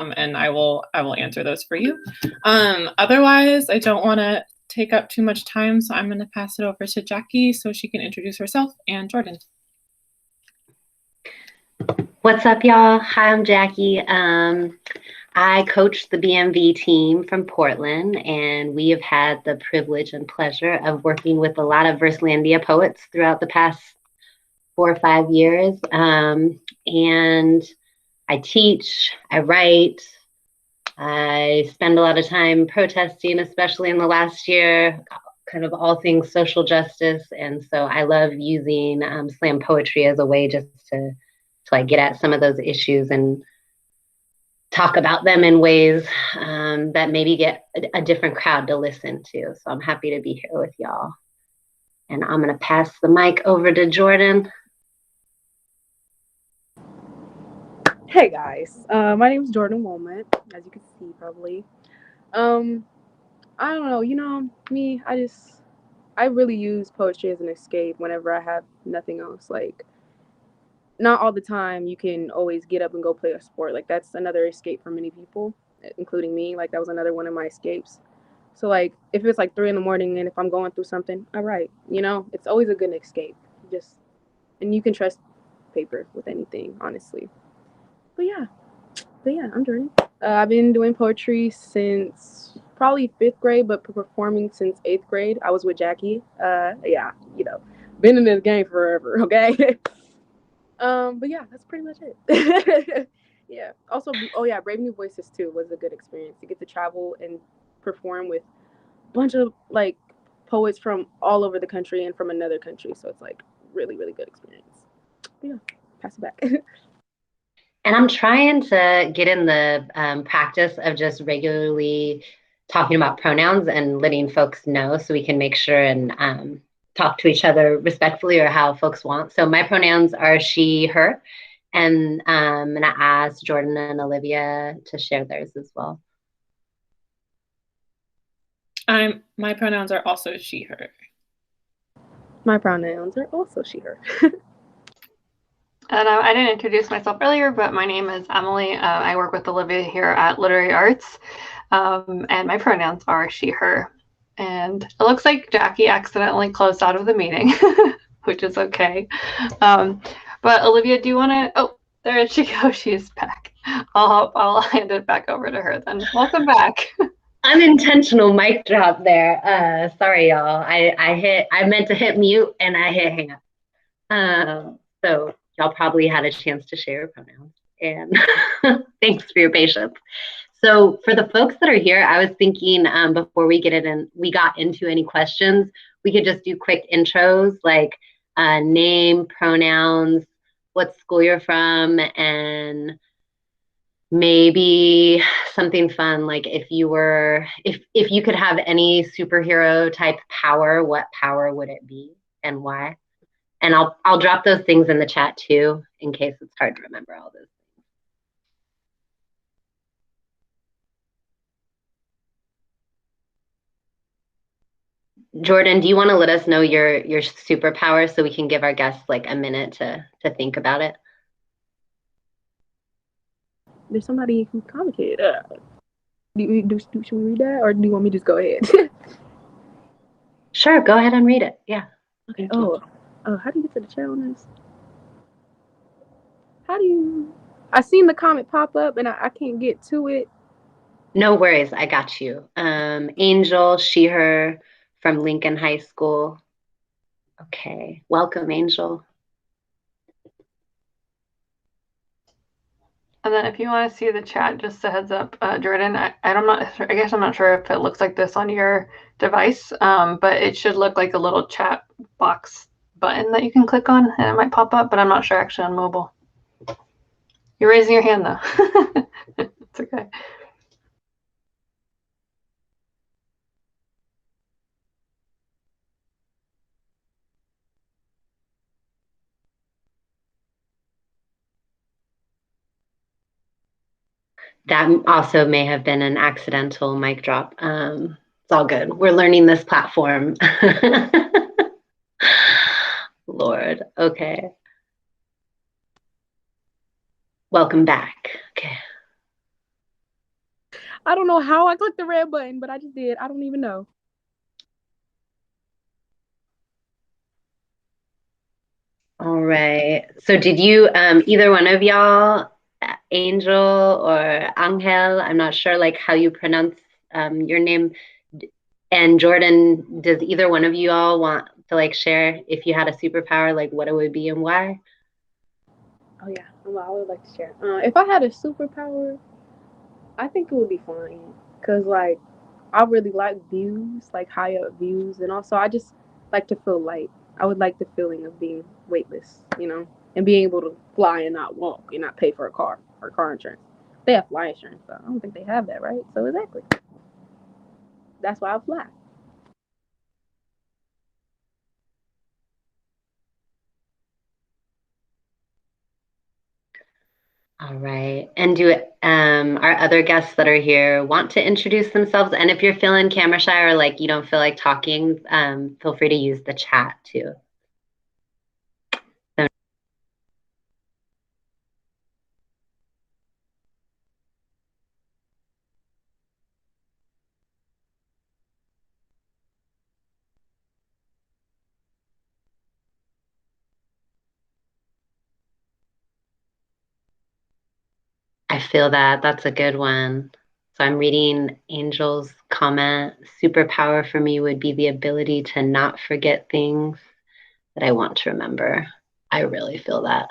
and I will answer those for you. Otherwise, I don't want to take up too much time, so I'm going to pass it over to Jacque so she can introduce herself, and Jordan. What's up, y'all? Hi, I'm Jacque. I coach the BMV team from Portland, and we have had the privilege and pleasure of working with a lot of Verselandia poets throughout the past 4 or 5 years. And I teach, I write, I spend a lot of time protesting, especially in the last year, kind of all things social justice. And so I love using slam poetry as a way just to like get at some of those issues and talk about them in ways that maybe get a different crowd to listen to. So I'm happy to be here with y'all. And I'm going to pass the mic over to Jordan. Hey guys, my name is Jordan Wolmut, as you can see probably. I don't know, me, I really use poetry as an escape whenever I have nothing else. Like, not all the time you can always get up and go play a sport. Like, that's another escape for many people, including me. Like, that was another one of my escapes. So, like, if it's like 3 in the morning and if I'm going through something, I write. It's always a good escape. And you can trust paper with anything, honestly. But yeah, I'm Jordan. I've been doing poetry since probably 5th grade, but performing since 8th grade. I was with Jacque. Been in this game forever, okay? But yeah, that's pretty much it. Yeah. Also, Brave New Voices too was a good experience to get to travel and perform with a bunch of like poets from all over the country and from another country. So it's like really, really good experience. But yeah, pass it back. And I'm trying to get in the practice of just regularly talking about pronouns and letting folks know so we can make sure and talk to each other respectfully or how folks want. So my pronouns are she, her, and I'm going to ask Jordan and Olivia to share theirs as well. My pronouns are also she, her. My pronouns are also she, her. And I didn't introduce myself earlier, but my name is Emily. I work with Olivia here at Literary Arts, and my pronouns are she, her. And it looks like Jacque accidentally closed out of the meeting, which is okay. But Olivia, do you want to? Oh, there she goes. She's back. I'll hand it back over to her then. Welcome back. Unintentional mic drop there. Sorry, y'all. I meant to hit mute and I hit hang up. So y'all probably had a chance to share your pronouns, and thanks for your patience. So for the folks that are here, I was thinking before we got into any questions, we could just do quick intros like name, pronouns, what school you're from, and maybe something fun like if you could have any superhero type power, what power would it be and why? And I'll drop those things in the chat too, in case it's hard to remember all those things. Jordan, do you want to let us know your superpower so we can give our guests like a minute to think about it? There's somebody who commented. Should we read that, or do you want me to just go ahead? Sure, go ahead and read it. Yeah. Okay. How do you get to the chat on this? I seen the comment pop up and I can't get to it. No worries, I got you. Angel, she, her from Lincoln High School. Okay, welcome, Angel. And then if you want to see the chat, just a heads up, Jordan, I guess I'm not sure if it looks like this on your device, but it should look like a little chat box button that you can click on and it might pop up, but I'm not sure actually on mobile. You're raising your hand though. It's okay. That also may have been an accidental mic drop. It's all good. We're learning this platform. Lord, okay. Welcome back. Okay. I don't know how I clicked the red button, but I just did. I don't even know. All right. So did you, either one of y'all, Angel or Angel, I'm not sure like how you pronounce your name, and Jordan, does either one of you all want to like share if you had a superpower, like what it would be and why? Oh yeah, I would like to share. If I had a superpower, I think it would be flying, cause like I really like views, like high up views, and also I just like to feel light. I would like the feeling of being weightless, and being able to fly and not walk and not pay for a car or car insurance. They have fly insurance, though. I don't think they have that, right? So exactly, that's why I fly. All right. And do our other guests that are here want to introduce themselves? And if you're feeling camera shy or like you don't feel like talking, feel free to use the chat too. I feel that. That's a good one. So I'm reading Angel's comment. Superpower for me would be the ability to not forget things that I want to remember. I really feel that.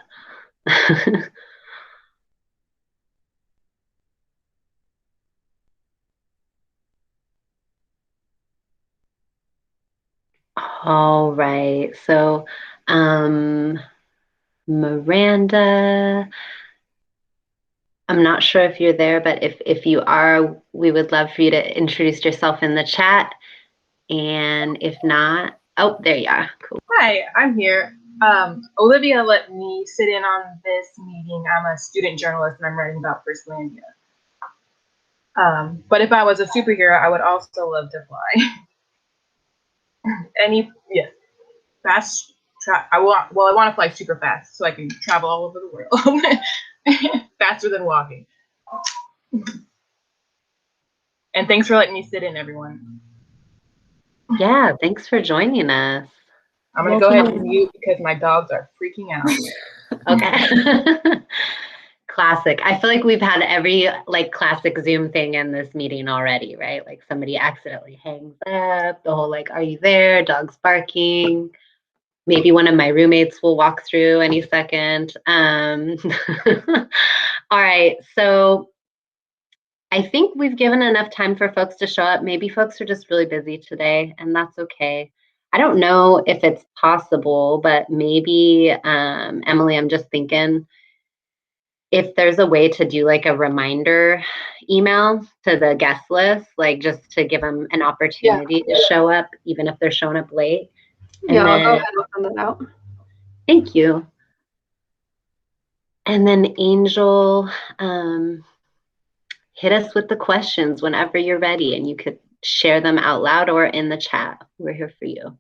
All right. So, Miranda, I'm not sure if you're there, but if you are, we would love for you to introduce yourself in the chat. And if not, oh, there you are. Cool. Hi, I'm here. Olivia let me sit in on this meeting. I'm a student journalist and I'm writing about Verselandia. But if I was a superhero, I would also love to fly. Fast. I want to fly super fast so I can travel all over the world, faster than walking. And thanks for letting me sit in, everyone. Yeah, thanks for joining us. I'm gonna go ahead and mute because my dogs are freaking out. Okay. Classic. I feel like we've had every like classic Zoom thing in this meeting already, right? Like somebody accidentally hangs up, the whole like, are you there? Dogs barking. Maybe one of my roommates will walk through any second. All right. So I think we've given enough time for folks to show up. Maybe folks are just really busy today, and that's okay. I don't know if it's possible, but maybe, Emily, I'm just thinking if there's a way to do like a reminder email to the guest list, like just to give them an opportunity to show up, even if they're showing up late. And Yeah, I'll then, go ahead and send that out. thank you. And then Angel, hit us with the questions whenever you're ready, and you could share them out loud or in the chat. We're here for you.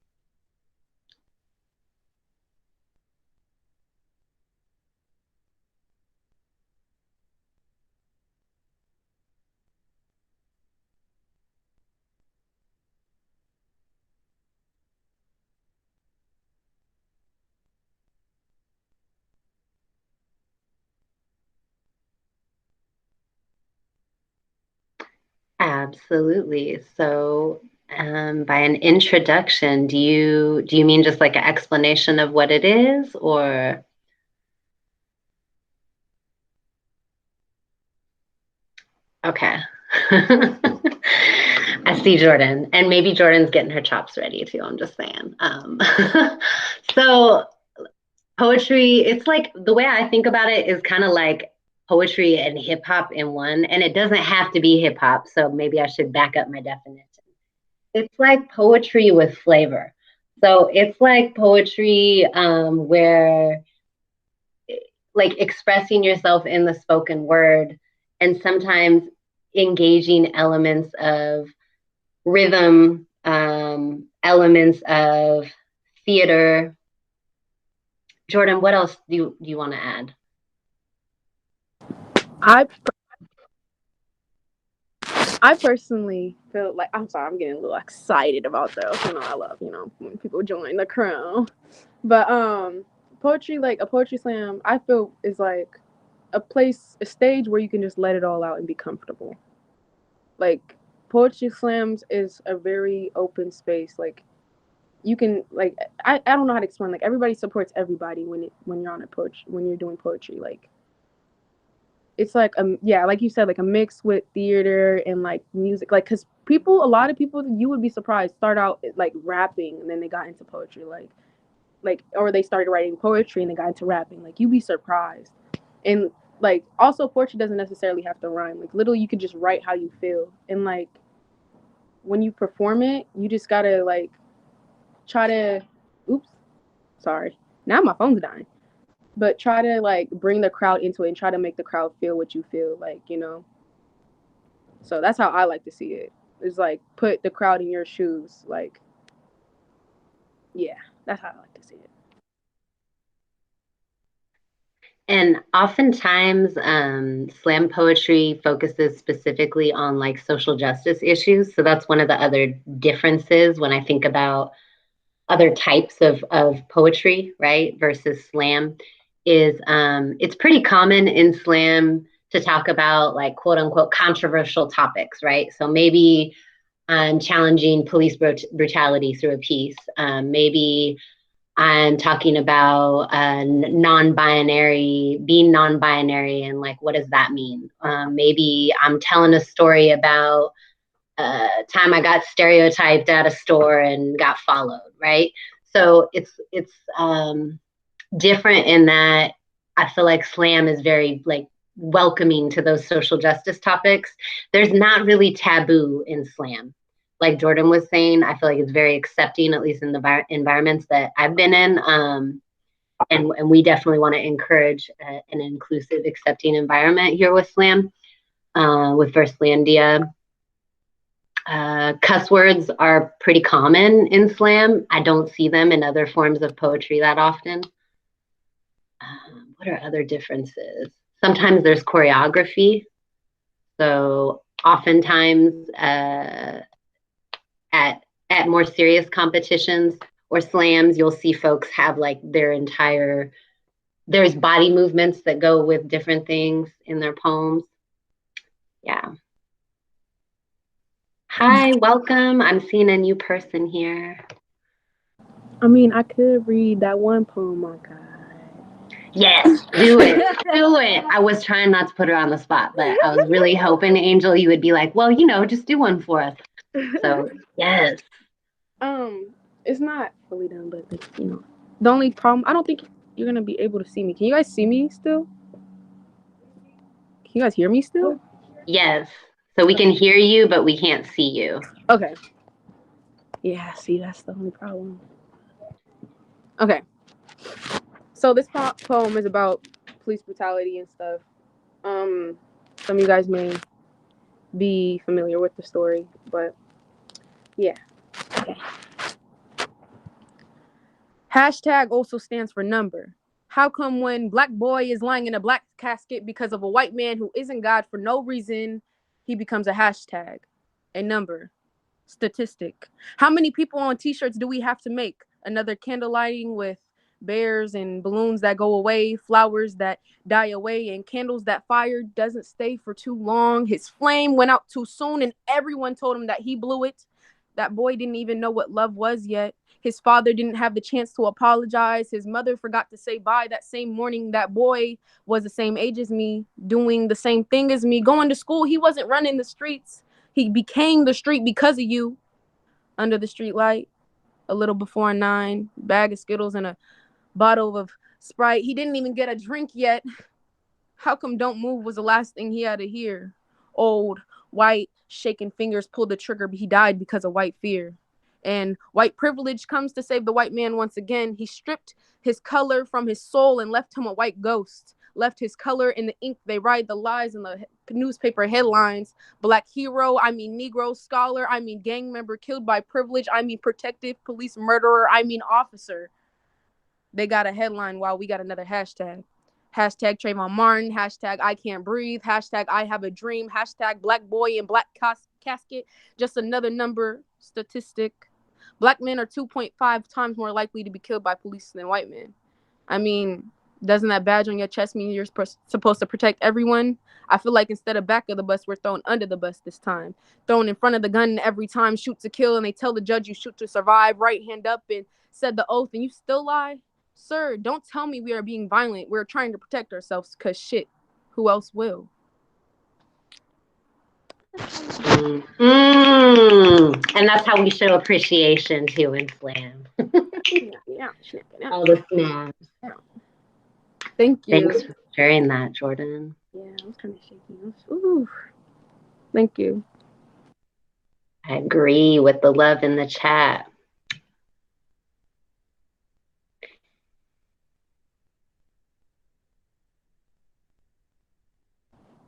Absolutely. So, by an introduction, do you mean just like an explanation of what it is, or? Okay. I see Jordan, and maybe Jordan's getting her chops ready too. I'm just saying. So poetry, it's like the way I think about it is kind of like poetry and hip hop in one, and it doesn't have to be hip hop. So maybe I should back up my definition. It's like poetry with flavor. So it's like poetry where like expressing yourself in the spoken word and sometimes engaging elements of rhythm, elements of theater. Jordan, what else do you want to add? I I personally feel like, I'm sorry, I'm getting a little excited about this. I love, when people join the crew. But poetry, like a poetry slam, I feel is like a stage where you can just let it all out and be comfortable. Like poetry slams is a very open space. Like you can like I don't know how to explain. Like everybody supports everybody when you're on a poetry when you're doing poetry. Like it's like like you said, like a mix with theater and like music. Like because a lot of people, you would be surprised, start out like rapping and then they got into poetry. Like or they started writing poetry and they got into rapping. Like you'd be surprised. And like also poetry doesn't necessarily have to rhyme. Like literally you could just write how you feel. And like when you perform it, you just gotta like try to sorry. Now my phone's dying. But try to like bring the crowd into it and try to make the crowd feel what you feel, like, So that's how I like to see it. It's like put the crowd in your shoes. Like, yeah, that's how I like to see it. And oftentimes, slam poetry focuses specifically on like social justice issues. So that's one of the other differences when I think about other types of poetry, right, versus slam, is it's pretty common in slam to talk about like quote unquote controversial topics, right? So maybe challenging police brutality through a piece. Maybe I'm talking about being non-binary, and like, what does that mean? Maybe I'm telling a story about time I got stereotyped at a store and got followed, right? So it's different in that I feel like slam is very like welcoming to those social justice topics. There's not really taboo in slam. Like Jordan was saying, I feel like it's very accepting, at least in the environments that I've been in. And we definitely want to encourage an inclusive, accepting environment here with slam, with Verselandia. Cuss words are pretty common in slam. I don't see them in other forms of poetry that often. What are other differences? Sometimes there's choreography. So oftentimes at more serious competitions or slams, you'll see folks have like there's body movements that go with different things in their poems. Yeah. Hi, welcome. I'm seeing a new person here. I mean, I could read that one poem I got. Yes, do it. Do it. I was trying not to put her on the spot, but I was really hoping, Angel, you would be like, well, just do one for us. So, yes. It's not fully done, but like, the only problem, I don't think you're gonna be able to see me. Can you guys see me still? Can you guys hear me still? Yes. So we can hear you, but we can't see you. Okay. Yeah, see, that's the only problem. Okay. So this poem is about police brutality and stuff. Some of you guys may be familiar with the story, but yeah. Okay. Hashtag also stands for number. How come when black boy is lying in a black casket because of a white man who isn't God for no reason, he becomes a hashtag, a number, statistic? How many people on t-shirts do we have to make? Another candle lighting with bears and balloons that go away, flowers that die away, and candles that fire doesn't stay for too long. His flame went out too soon and everyone told him that he blew it. That boy didn't even know what love was yet. His father didn't have the chance to apologize. His mother forgot to say bye that same morning. That boy was the same age as me, doing the same thing as me, going to school. He wasn't running the streets. He became the street because of you. Under the street light, a little before 9, bag of Skittles and a bottle of Sprite. He didn't even get a drink yet. How come don't move was the last thing he had to hear? Old, white, shaking fingers pulled the trigger, but he died because of white fear. And white privilege comes to save the white man once again. He stripped his color from his soul and left him a white ghost. Left his color in the ink they write the lies in the newspaper headlines. Black hero, I mean Negro scholar, I mean gang member killed by privilege, I mean protective police murderer, I mean officer. They got a headline while we got another hashtag. Hashtag Trayvon Martin, hashtag I can't breathe, hashtag I have a dream, hashtag black boy in black casket, just another number statistic. Black men are 2.5 times more likely to be killed by police than white men. I mean, doesn't that badge on your chest mean you're supposed to protect everyone? I feel like instead of back of the bus, we're thrown under the bus this time. Thrown in front of the gun every time, shoot to kill, and they tell the judge you shoot to survive, right hand up, and said the oath, and you still lie? Sir, don't tell me we are being violent. We're trying to protect ourselves, because shit, who else will? And that's how we show appreciation too in slam. Yeah. All the snaps. Yeah. Thank you. Thanks for sharing that, Jordan. Yeah, I was kind of shaky. Ooh. Thank you. I agree with the love in the chat.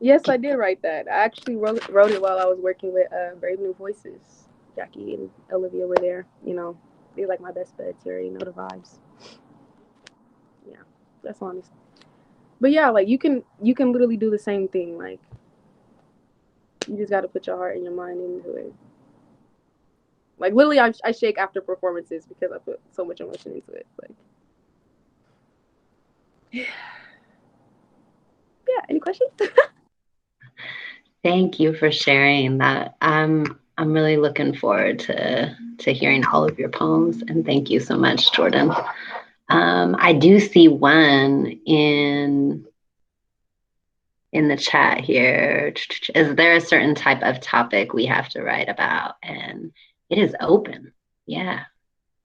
Yes, I did write that. I actually wrote it while I was working with Brave New Voices. Jackie and Olivia were there. You know, they're like my best buds. You already know the vibes. Yeah, that's honest. But yeah, like you can literally do the same thing. Like you just got to put your heart and your mind into it. Like literally, I shake after performances because I put so much emotion into it. Like, yeah. Any questions? Thank you for sharing that. I'm really looking forward to hearing all of your poems, and thank you so much, Jordan. I do see one in the chat here. Is there a certain type of topic we have to write about? And it is open. Yeah,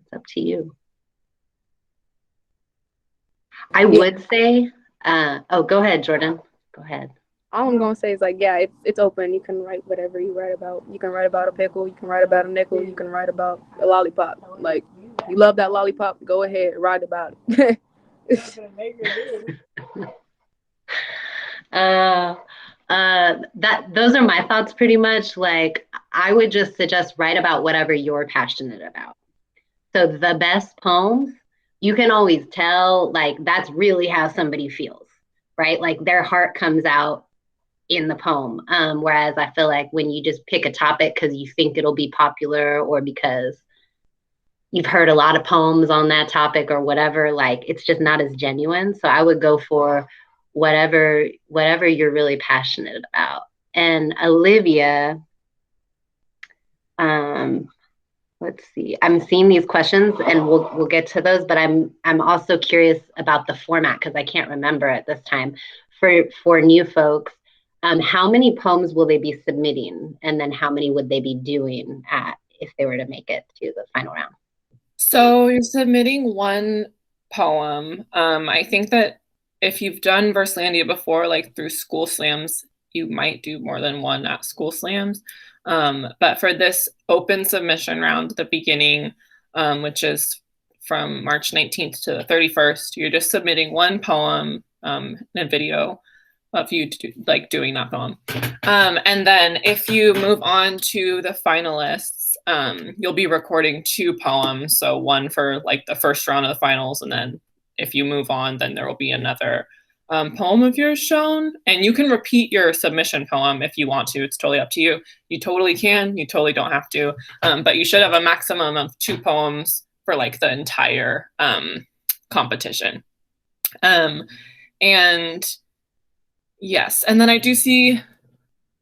it's up to you. I would say, go ahead, Jordan. Go ahead. All I'm gonna say is like, yeah, it's open. You can write whatever you write about. You can write about a pickle. You can write about a nickel. You can write about a lollipop. Like, you love that lollipop? Go ahead, write about it. Those are my thoughts pretty much. Like, I would just suggest write about whatever you're passionate about. So the best poems, you can always tell, like, that's really how somebody feels, right? Like their heart comes out in the poem. Whereas I feel like when you just pick a topic because you think it'll be popular or because you've heard a lot of poems on that topic or whatever, like it's just not as genuine. So I would go for whatever you're really passionate about. And Olivia, let's see. I'm seeing these questions and we'll get to those, but I'm also curious about the format because I can't remember at this time. For new folks, how many poems will they be submitting? And then how many would they be doing if they were to make it to the final round? So you're submitting one poem. I think that if you've done Verselandia before, like through school slams, you might do more than one at school slams. But for this open submission round at the beginning, which is from March 19th to the 31st, you're just submitting one poem in a video of you doing that poem. And then if you move on to the finalists, you'll be recording two poems. So one for like the first round of the finals, and then if you move on, then there will be another poem of yours shown. And you can repeat your submission poem if you want to. It's totally up to you. You totally can. You totally don't have to. But you should have a maximum of 2 poems for like the entire competition. And yes, and then I do see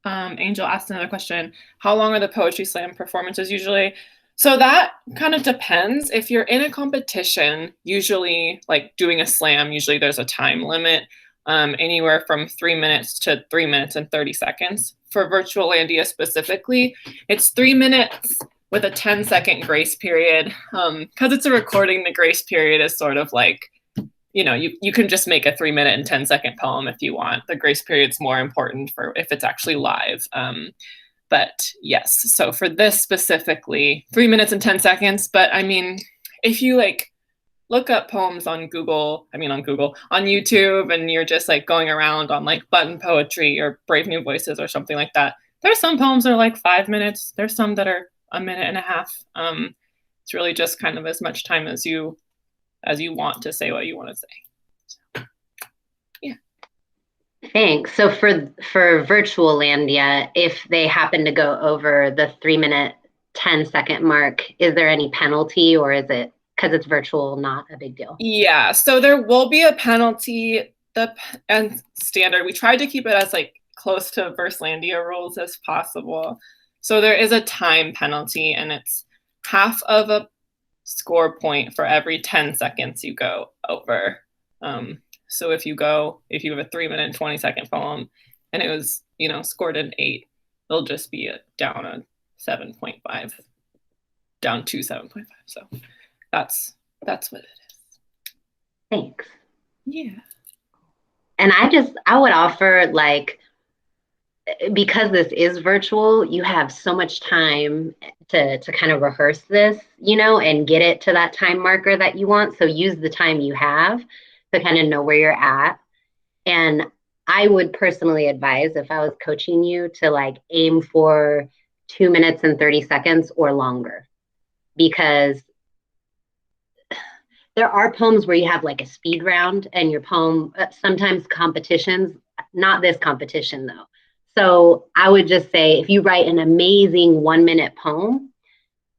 Angel asked another question. How long are the poetry slam performances usually? So that kind of depends. If you're in a competition, usually like doing a slam, usually there's a time limit, anywhere from 3 minutes to 3 minutes and 30 seconds. For Virtualandia specifically, it's 3 minutes with a 10-second grace period. Because it's a recording, the grace period is sort of like, you can just make a 3-minute and 10-second poem if you want. The grace period's more important for if it's actually live. But yes, so for this specifically, 3 minutes and 10 seconds. But I mean, if you like look up poems on YouTube, and you're just like going around on like Button Poetry or Brave New Voices or something like that, there's some poems that are like 5 minutes. There's some that are a minute and a half. It's really just kind of as much time as you want to say what you want to say. So, yeah. Thanks. So for Virtualandia, if they happen to go over the 3-minute, 10-second mark, is there any penalty, or is it because it's virtual, not a big deal? Yeah, so there will be a penalty. And standard, we tried to keep it as like close to Verselandia rules as possible. So there is a time penalty, and it's half of a score point for every 10 seconds you go over. So if you have a 3-minute and 20-second poem and it was, scored an 8, it'll just be down a 7.5, down to 7.5. So that's what it is. Thanks. Yeah. And I would offer, like, because this is virtual, you have so much time to kind of rehearse this, and get it to that time marker that you want. So use the time you have to kind of know where you're at. And I would personally advise, if I was coaching you, to like aim for 2 minutes and 30 seconds or longer, because there are poems where you have like a speed round and your poem, sometimes competitions, not this competition though. So I would just say, if you write an amazing 1-minute poem,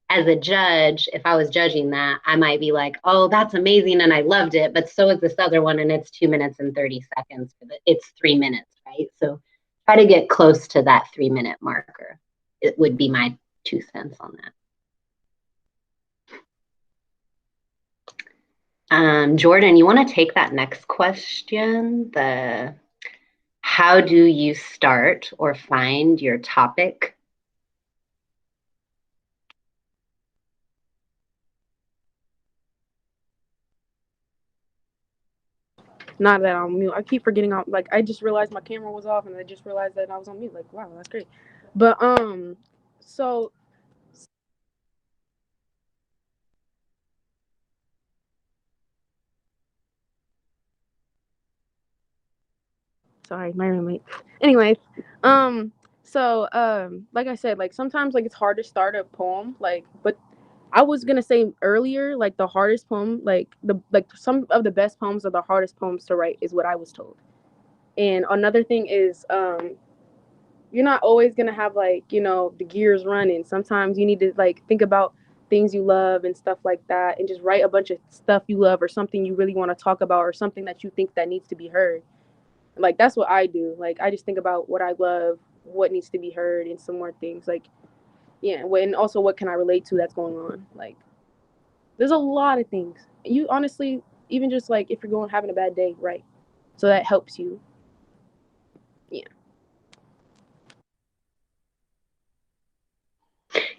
as a judge, if I was judging that, I might be like, oh, that's amazing and I loved it, but so is this other one and it's 2 minutes and 30 seconds. It's 3 minutes, right? So try to get close to that 3-minute marker. It would be my 2 cents on that. Jordan, you want to take that next question? How do you start or find your topic? Not that I'm mute. I keep forgetting. Like, I just realized my camera was off, and I just realized that I was on mute. Like, wow, that's great. But so sorry, my roommate. Anyways, like I said, like sometimes like it's hard to start a poem, but I was gonna say earlier, like the hardest poem, some of the best poems are the hardest poems to write, is what I was told. And another thing is, you're not always gonna have the gears running. Sometimes you need to like think about things you love and stuff like that, and just write a bunch of stuff you love or something you really want to talk about or something that you think that needs to be heard. Like, that's what I do. Like, I just think about what I love, what needs to be heard, and some more things. Like, yeah, and also what can I relate to that's going on. Like, there's a lot of things. You honestly, even just like if you're having a bad day, right? So that helps you. Yeah.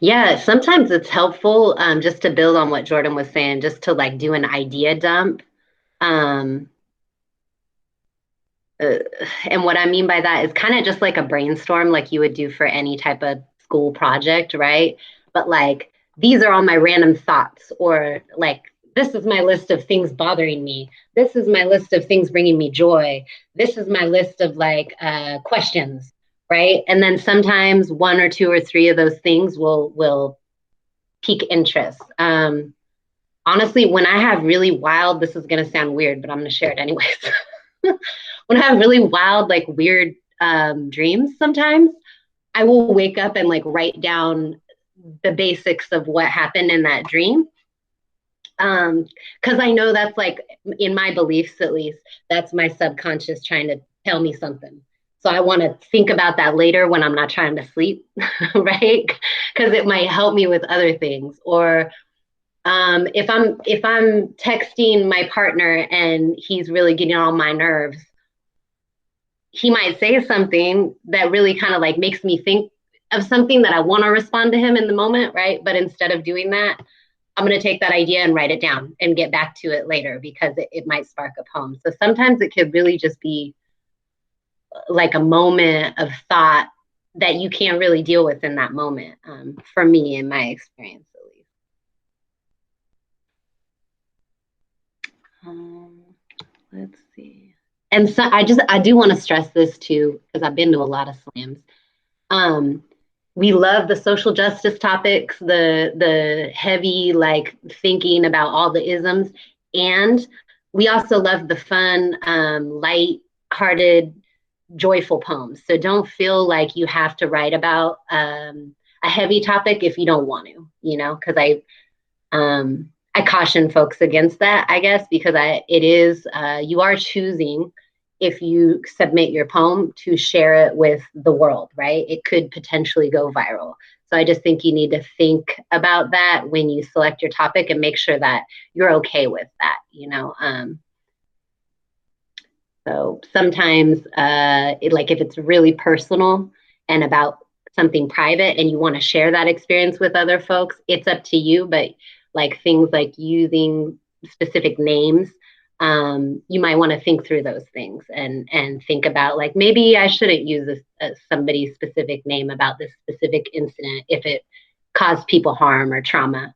Yeah, sometimes it's helpful, just to build on what Jordan was saying, just to like do an idea dump. And what I mean by that is kind of just like a brainstorm, like you would do for any type of school project, right? But like, these are all my random thoughts, or like, this is my list of things bothering me. This is my list of things bringing me joy. This is my list of like questions, right? And then sometimes 1 or 2 or 3 of those things will pique interest. Honestly, when I have really wild, this is going to sound weird, but I'm going to share it anyways. When I have really wild, like weird dreams, sometimes I will wake up and like write down the basics of what happened in that dream. Because I know that's like, in my beliefs at least, that's my subconscious trying to tell me something. So I want to think about that later when I'm not trying to sleep, right? Because it might help me with other things. Or if I'm texting my partner and he's really getting on my nerves, he might say something that really kind of like makes me think of something that I want to respond to him in the moment, right? But instead of doing that, I'm going to take that idea and write it down and get back to it later, because it might spark a poem. So sometimes it could really just be like a moment of thought that you can't really deal with in that moment, for me, in my experience at least. Let's see. And so I do want to stress this too, because I've been to a lot of slams. We love the social justice topics, the heavy like thinking about all the isms, and we also love the fun, light-hearted joyful poems. So don't feel like you have to write about a heavy topic if you don't want to, because I caution folks against that, I guess, because it is, you are choosing, if you submit your poem, to share it with the world, right? It could potentially go viral. So I just think you need to think about that when you select your topic and make sure that you're okay with that, So sometimes, like if it's really personal and about something private and you want to share that experience with other folks, it's up to you. But like things like using specific names, you might want to think through those things and think about like, maybe I shouldn't use somebody's specific name about this specific incident if it caused people harm or trauma.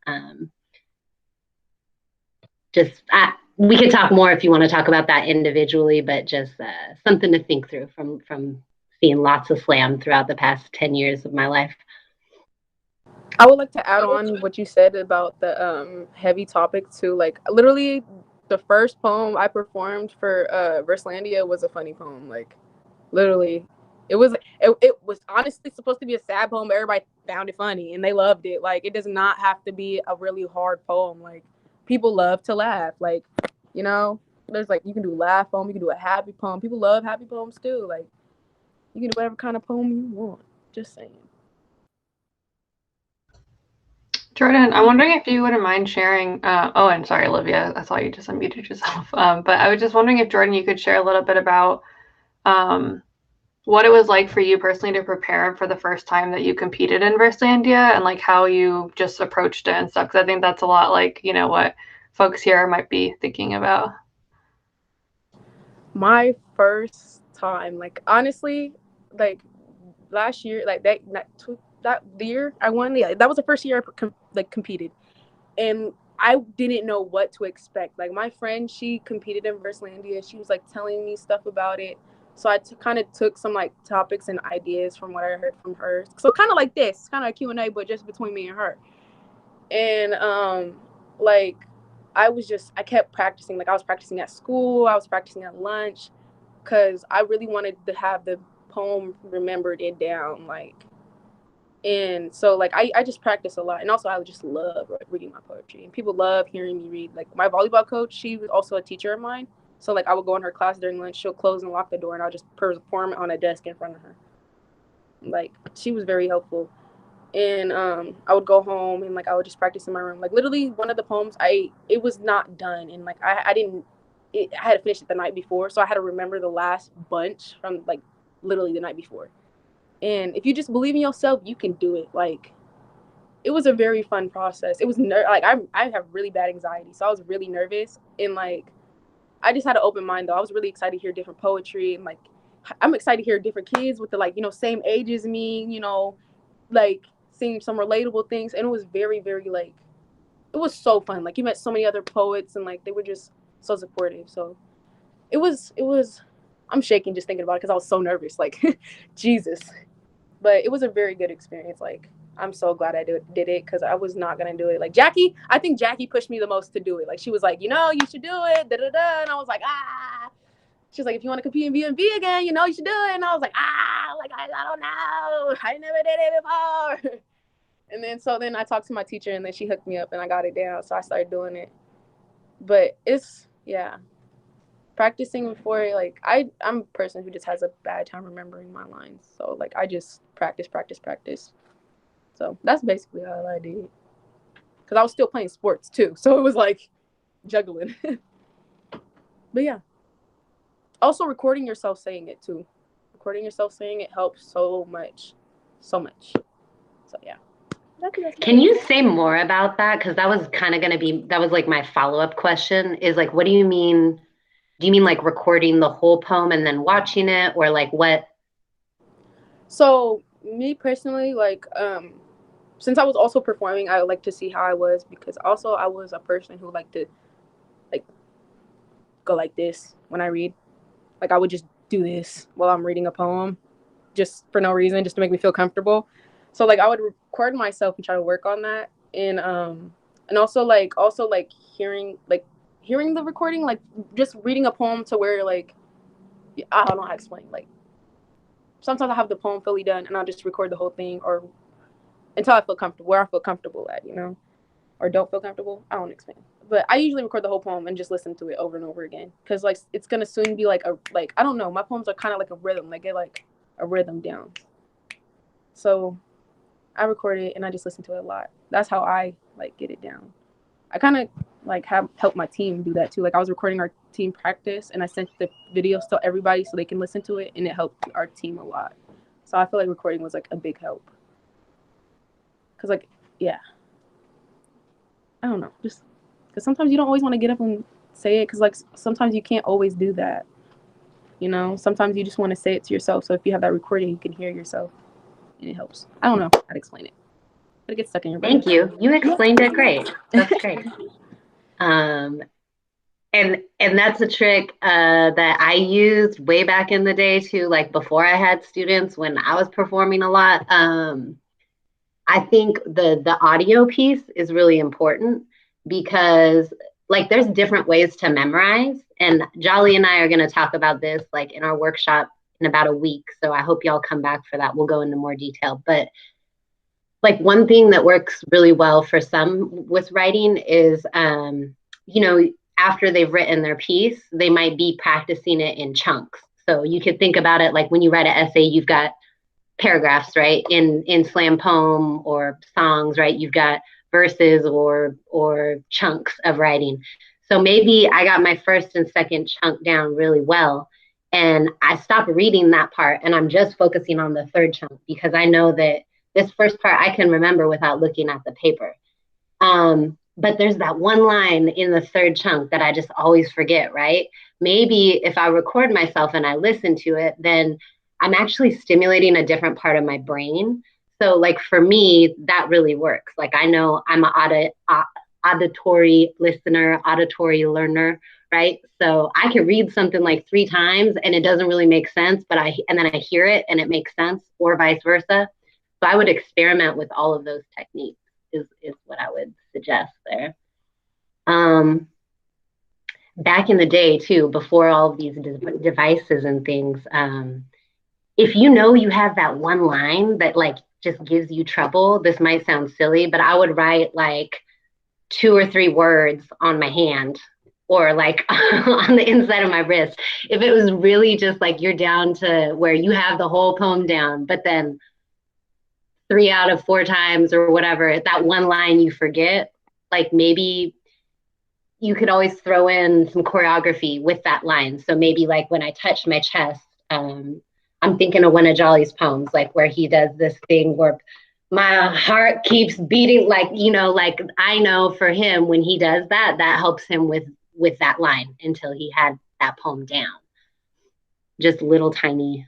We could talk more if you want to talk about that individually, but just something to think through from seeing lots of slam throughout the past 10 years of my life. I would like to add on what you said about the heavy topic too. Like literally the first poem I performed for Verselandia was a funny poem. Like literally it was honestly supposed to be a sad poem, but everybody found it funny and they loved it. Like it does not have to be a really hard poem. Like people love to laugh. Like, there's like, you can do a laugh poem, you can do a happy poem. People love happy poems too. Like you can do whatever kind of poem you want. Just saying. Jordan, I'm wondering if you wouldn't mind sharing. And sorry, Olivia, I saw you just unmuted yourself. But I was just wondering if, Jordan, you could share a little bit about what it was like for you personally to prepare for the first time that you competed in Verselandia and like how you just approached it and stuff. Because I think that's a lot like, what folks here might be thinking about. My first time, like honestly, like last year, like that year I won. Yeah, that was the first year I competed, and I didn't know what to expect. Like my friend, she competed in Verselandia. She was like telling me stuff about it. So I kind of took some like topics and ideas from what I heard from her. So kind of like this, kind of a Q&A, but just between me and her. And like I kept practicing. Like I was practicing at school. I was practicing at lunch because I really wanted to have the poem remembered it down. Like, and so like I just practice a lot, and also I just love reading my poetry, and people love hearing me read. Like my volleyball coach, she was also a teacher of mine, so like I would go in her class during lunch, she'll close and lock the door, and I'll just perform it on a desk in front of her. Like she was very helpful, and I would go home and like I would just practice in my room. Like literally one of the poems it was not done, and like I had to finish it the night before, so I had to remember the last bunch from like literally the night before. And if you just believe in yourself, you can do it. Like, it was a very fun process. It was like I have really bad anxiety, so I was really nervous. And like, I just had an open mind though. I was really excited to hear different poetry, and like, I'm excited to hear different kids with the like same age as me. Like seeing some relatable things, and it was very very like, it was so fun. Like you met so many other poets, and like they were just so supportive. So it was. I'm shaking just thinking about it because I was so nervous. Like, Jesus. But it was a very good experience. Like, I'm so glad I did it because I was not going to do it. Like, I think Jackie pushed me the most to do it. Like, she was like, you should do it. Da, da, da. And I was like, ah. She was like, if you want to compete in BMV again, you should do it. And I was like, like, I don't know. I never did it before. And then I talked to my teacher, and then she hooked me up, and I got it down. So I started doing it. But yeah. Practicing before, like I'm a person who just has a bad time remembering my lines, so like I just practice. So that's basically all I did, because I was still playing sports too, so it was like juggling. But yeah, also recording yourself saying it too. Recording yourself saying it helps so much. So yeah. Can you say more about that? Because that was kind of that was like my follow-up question is like, what do you mean? Do you mean like recording the whole poem and then watching it, or like what? So me personally, like, since I was also performing, I would like to see how I was, because also I was a person who liked to like go like this when I read. Like I would just do this while I'm reading a poem, just for no reason, just to make me feel comfortable. So like I would record myself and try to work on that, and also hearing the recording, like just reading a poem to where like, I don't know how to explain, like sometimes I have the poem fully done and I'll just record the whole thing, or until I feel comfortable, where I feel comfortable at, you know, or don't feel comfortable. I don't explain. But I usually record the whole poem and just listen to it over and over again, because like it's gonna soon be like I don't know. My poems are kind of like a rhythm. They get like a rhythm down. So I record it and I just listen to it a lot. That's how I like get it down. I kind of like have helped my team do that too. Like I was recording our team practice and I sent the videos to everybody so they can listen to it, and it helped our team a lot. So I feel like recording was like a big help. Cause like, yeah, I don't know, just because sometimes you don't always want to get up and say it, because like sometimes you can't always do that, you know. Sometimes you just want to say it to yourself. So if you have that recording, you can hear yourself and it helps. I don't know how to explain it, but it gets stuck in your brain. Thank you. You explained it great. That's great. And that's a trick that I used way back in the day too, like before I had students, when I was performing a lot. I think the audio piece is really important, because like there's different ways to memorize, and Jolly and I are going to talk about this like in our workshop in about a week. So I hope y'all come back for that. We'll go into more detail. But like one thing that works really well for some with writing is, you know, after they've written their piece, they might be practicing it in chunks. So you could think about it like when you write an essay, you've got paragraphs, right? In slam poem or songs, right? You've got verses or chunks of writing. So maybe I got my first and second chunk down really well, and I stopped reading that part and I'm just focusing on the third chunk, because I know that this first part I can remember without looking at the paper. But there's that one line in the third chunk that I just always forget, right? Maybe if I record myself and I listen to it, then I'm actually stimulating a different part of my brain. So like for me, that really works. Like I know I'm an auditory listener, auditory learner, right? So I can read something like 3 times and it doesn't really make sense, but and then I hear it and it makes sense, or vice versa. So I would experiment with all of those techniques is what I would suggest there. Back in the day too, before all of these devices and things, if you know you have that one line that like just gives you trouble, this might sound silly, but I would write like 2 or 3 words on my hand, or like on the inside of my wrist. If it was really just like you're down to where you have the whole poem down, but then 3 out of 4 times or whatever, that one line you forget, like maybe you could always throw in some choreography with that line. So maybe like when I touch my chest, I'm thinking of one of Jolly's poems, like where he does this thing where my heart keeps beating, like, you know, like I know for him when he does that, that helps him with that line until he had that poem down. Just little tiny,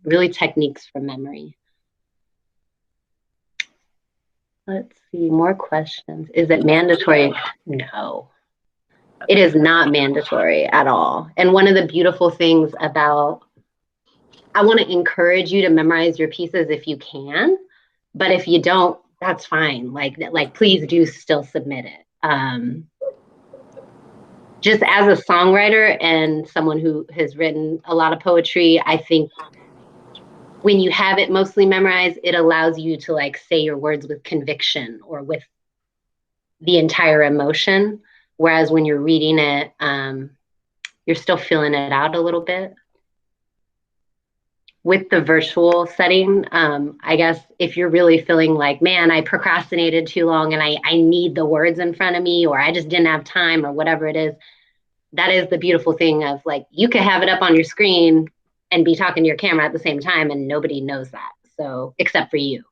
really techniques from memory. Let's see, more questions. Is it mandatory? No, it is not mandatory at all. And one of the beautiful things about, I want to encourage you to memorize your pieces if you can, but if you don't, that's fine. Like please do still submit it. Just as a songwriter and someone who has written a lot of poetry, I think when you have it mostly memorized, it allows you to like say your words with conviction or with the entire emotion. Whereas when you're reading it, you're still feeling it out a little bit. With the virtual setting, I guess if you're really feeling like, man, I procrastinated too long and I need the words in front of me, or I just didn't have time, or whatever it is, that is the beautiful thing of like, you could have it up on your screen and be talking to your camera at the same time and nobody knows that. So except for you.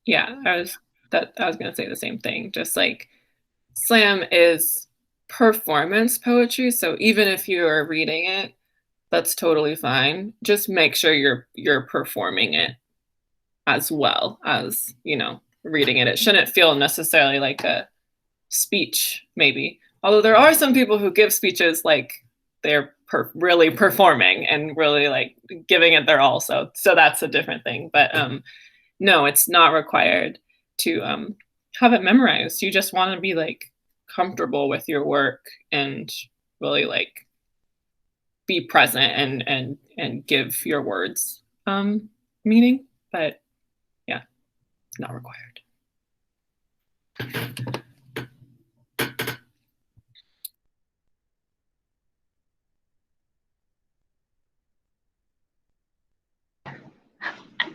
Yeah, I was going to say the same thing. Just like slam is performance poetry. So even if you are reading it, that's totally fine. Just make sure you're performing it as well as, you know, reading it. It shouldn't feel necessarily like a speech, maybe. Although there are some people who give speeches like they're really performing and really like giving it their all. So that's a different thing. But no, it's not required to have it memorized. You just want to be like comfortable with your work and really like be present and give your words meaning, but yeah, not required.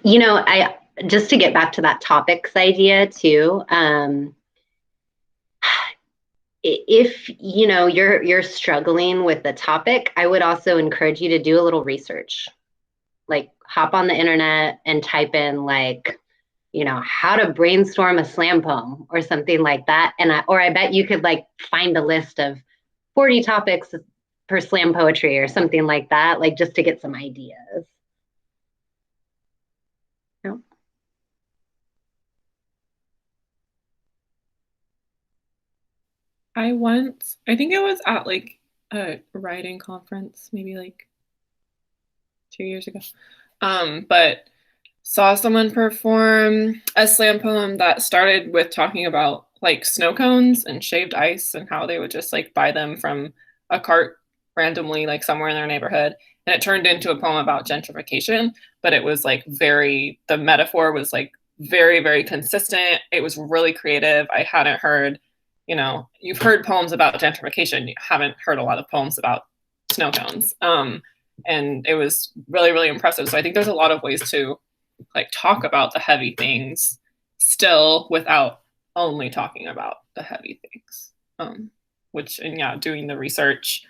You know, I just to get back to that topics idea too. If you know you're struggling with the topic, I would also encourage you to do a little research. Like hop on the internet and type in like, you know, how to brainstorm a slam poem or something like that. And I bet you could like find a list of 40 topics for slam poetry or something like that, like just to get some ideas. No? I think it was at like a writing conference, maybe like 2 years ago. But saw someone perform a slam poem that started with talking about like snow cones and shaved ice and how they would just like buy them from a cart randomly, like somewhere in their neighborhood. And it turned into a poem about gentrification, but it was like the metaphor was like very, very consistent. It was really creative. I hadn't heard, you've heard poems about gentrification. You haven't heard a lot of poems about snow cones. And it was really, really impressive. So I think there's a lot of ways to like talk about the heavy things still without only talking about the heavy things. Doing the research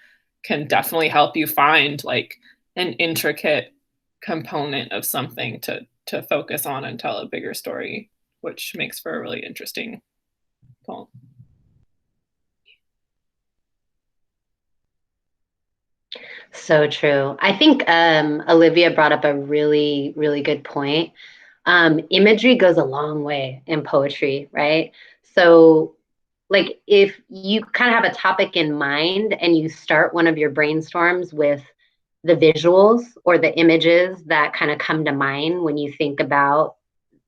can definitely help you find like an intricate component of something to focus on and tell a bigger story, which makes for a really interesting poem. So true. I think Olivia brought up a really, really good point. Imagery goes a long way in poetry, right? So, like, if you kind of have a topic in mind and you start one of your brainstorms with the visuals or the images that kind of come to mind when you think about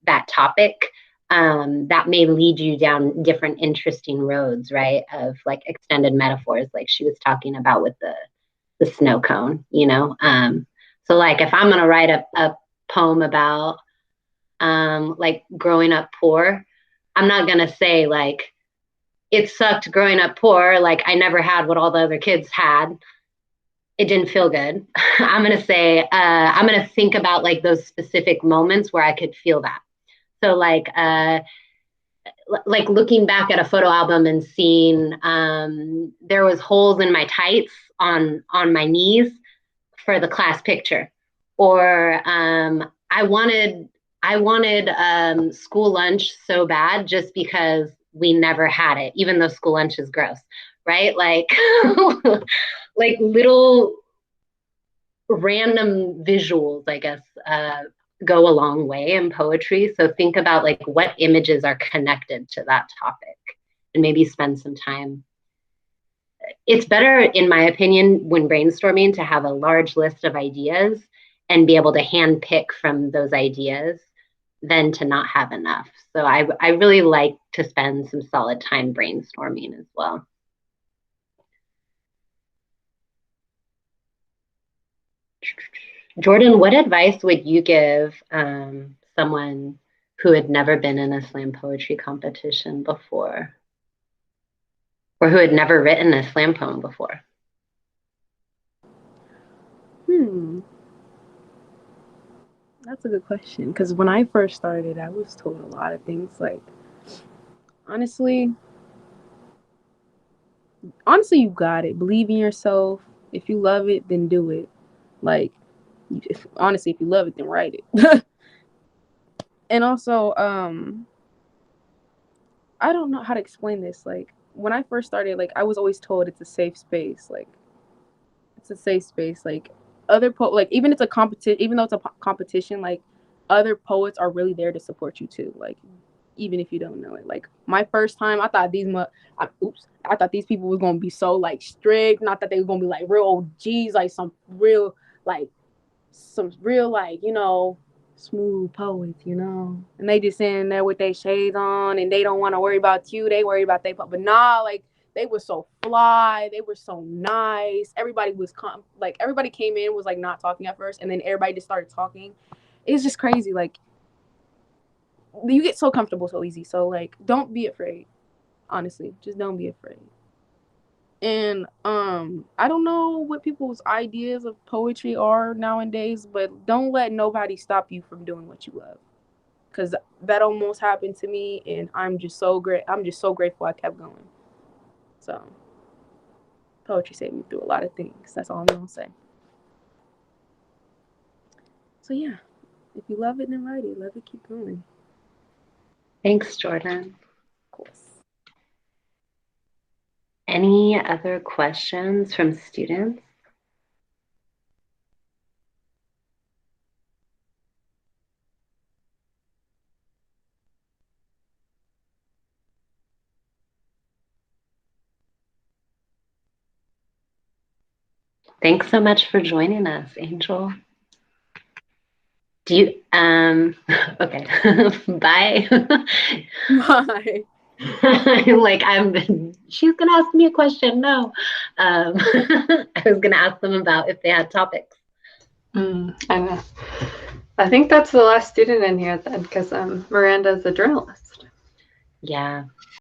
that topic, that may lead you down different interesting roads, right? Of like extended metaphors, like she was talking about with the snow cone, so like if I'm gonna write a poem about like growing up poor, I'm not gonna say like it sucked growing up poor, like I never had what all the other kids had, it didn't feel good. I'm gonna say I'm gonna think about like those specific moments where I could feel that. So like looking back at a photo album and seeing there was holes in my tights on my knees for the class picture, or I wanted school lunch so bad just because we never had it, even though school lunch is gross, right? Like like little random visuals, I guess, go a long way in poetry. So think about like what images are connected to that topic and maybe spend some time. It's better, in my opinion, when brainstorming to have a large list of ideas and be able to hand pick from those ideas than to not have enough. So I really like to spend some solid time brainstorming as well. Jordan, what advice would you give someone who had never been in a slam poetry competition before, or who had never written a slam poem before? That's a good question. Because when I first started, I was told a lot of things. Like, honestly, you got it. Believe in yourself. If you love it, then do it. Like, honestly, if you love it, then write it. And also, I don't know how to explain this. Like, when I first started, like, I was always told it's a safe space. Like, it's a safe space. Like, like, even it's a competition, even though it's a competition, like, other poets are really there to support you too. Like, even if you don't know it. Like, my first time, I thought I thought these people were gonna be so like strict. Not that they were gonna be like real OGs, like some real like smooth poets, and they just sitting there with their shades on and they don't want to worry about you. They worry about but nah, like They were so fly. They were so nice. Everybody was everybody came in was like not talking at first, and then everybody just started talking. It's just crazy. Like you get so comfortable so easy. So like, don't be afraid. Honestly, just don't be afraid. And I don't know what people's ideas of poetry are nowadays, but don't let nobody stop you from doing what you love. Cause that almost happened to me, and I'm just so grateful I kept going. So poetry saved me through a lot of things. That's all I'm gonna say. So yeah, if you love it, then write it. Love it, keep going. Thanks, Jordan. Of course. Any other questions from students? Thanks so much for joining us, Angel. Do you, okay, bye. Bye. She's gonna ask me a question. No, I was gonna ask them about if they had topics. I know. I think that's the last student in here then, because Miranda's a journalist. Yeah,